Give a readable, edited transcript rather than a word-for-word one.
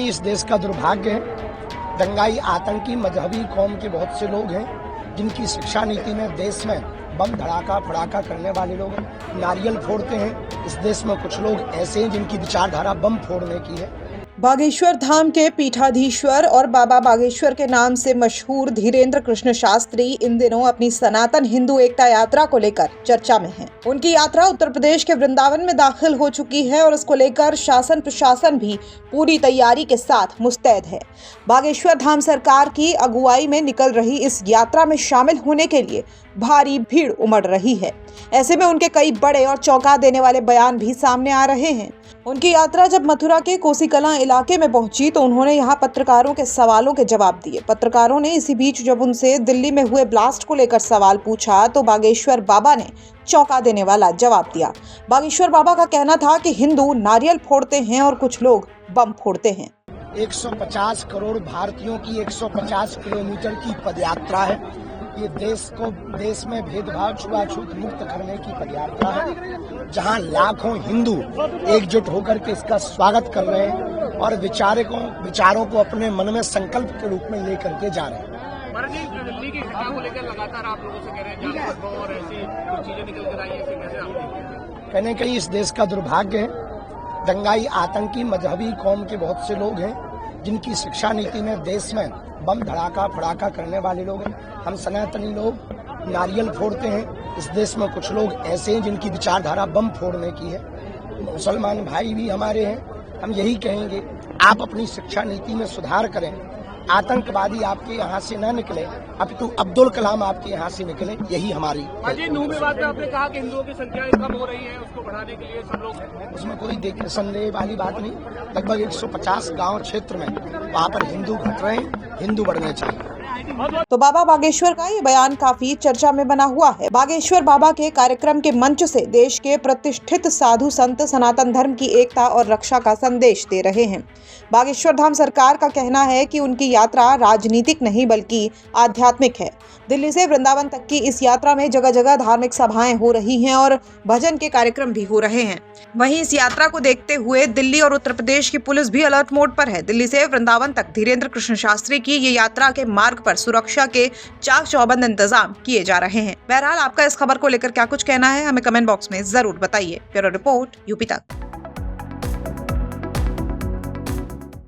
कि इस देश का दुर्भाग्य है। दंगाई आतंकी मजहबी कौम के बहुत से लोग हैं जिनकी शिक्षा नीति में देश में बम धड़ाका फड़ाका करने वाले लोग नारियल फोड़ते हैं। इस देश में कुछ लोग ऐसे हैं जिनकी विचारधारा बम फोड़ने की है। बागेश्वर धाम के पीठाधीश्वर और बाबा बागेश्वर के नाम से मशहूर धीरेन्द्र कृष्ण शास्त्री इन दिनों अपनी सनातन हिंदू एकता यात्रा को लेकर चर्चा में हैं। उनकी यात्रा उत्तर प्रदेश के वृंदावन में दाखिल हो चुकी है और इसको लेकर शासन प्रशासन भी पूरी तैयारी के साथ मुस्तैद है। बागेश्वर धाम सरकार की अगुवाई में निकल रही इस यात्रा में शामिल होने के लिए भारी भीड़ उमड़ रही है। ऐसे में उनके कई बड़े और चौंका देने वाले बयान भी सामने आ रहे हैं। उनकी यात्रा जब मथुरा के कोसीकलां इलाके में पहुंची तो उन्होंने यहां पत्रकारों के सवालों के जवाब दिए। पत्रकारों ने इसी बीच जब उनसे दिल्ली में हुए ब्लास्ट को लेकर सवाल पूछा तो बागेश्वर बाबा ने चौंका देने वाला जवाब दिया। बागेश्वर बाबा का कहना था कि हिंदू नारियल फोड़ते हैं और कुछ लोग बम फोड़ते हैं। 150 करोड़ भारतीयों की 150 किलोमीटर की पदयात्रा है। ये देश में भेदभाव छुआछूत मुक्त करने की पदयात्रा है, जहां लाखों हिंदू एकजुट होकर के इसका स्वागत कर रहे हैं और विचारों को अपने मन में संकल्प के रूप में लेकर के जा रहे हैं। दिल्ली की घटना को लेकर लगातार आप लोगों से कह रहे हैं और ऐसी कुछ चीजें निकल कर आई है, कैसे आप देखते हैं? कहने के लिए इस देश का दुर्भाग्य है। दंगाई आतंकी मजहबी कौम के बहुत से लोग हैं जिनकी शिक्षा नीति में देश में बम धड़ाका फड़ाका करने वाले लोग हैं। हम सनातनी लोग नारियल फोड़ते हैं। इस देश में कुछ लोग ऐसे हैं जिनकी विचारधारा बम फोड़ने की है। मुसलमान भाई भी हमारे हैं। हम यही कहेंगे, आप अपनी शिक्षा नीति में सुधार करें। आतंकवादी आपके यहाँ से न निकले, अब तो अब्दुल कलाम आपके यहाँ से निकले, यही हमारी। नूह में बात में आपने कहा कि हिंदुओं की संख्या कम हो रही है, उसको बढ़ाने के लिए सब लोग, उसमें कोई संदेह वाली बात नहीं। लगभग 150 गांव क्षेत्र में वहाँ पर हिंदू घट रहे हैं, हिंदू बढ़ने चाहिए। तो बाबा बागेश्वर का ये बयान काफी चर्चा में बना हुआ है। बागेश्वर बाबा के कार्यक्रम के मंच से देश के प्रतिष्ठित साधु संत सनातन धर्म की एकता और रक्षा का संदेश दे रहे हैं। बागेश्वर धाम सरकार का कहना है कि उनकी यात्रा राजनीतिक नहीं बल्कि आध्यात्मिक है। दिल्ली से वृंदावन तक की इस यात्रा में जगह जगह धार्मिक सभाएं हो रही हैं और भजन के कार्यक्रम भी हो रहे हैं। वहीं इस यात्रा को देखते हुए दिल्ली और उत्तर प्रदेश की पुलिस भी अलर्ट मोड पर है। दिल्ली से वृंदावन तक धीरेन्द्र कृष्ण शास्त्री की ये यात्रा के मार्ग पर सुरक्षा के चाक चौबंद इंतजाम किए जा रहे हैं। बहरहाल आपका इस खबर को लेकर क्या कुछ कहना है, हमें कमेंट बॉक्स में जरूर बताइए। ब्यूरो रिपोर्ट यूपी तक।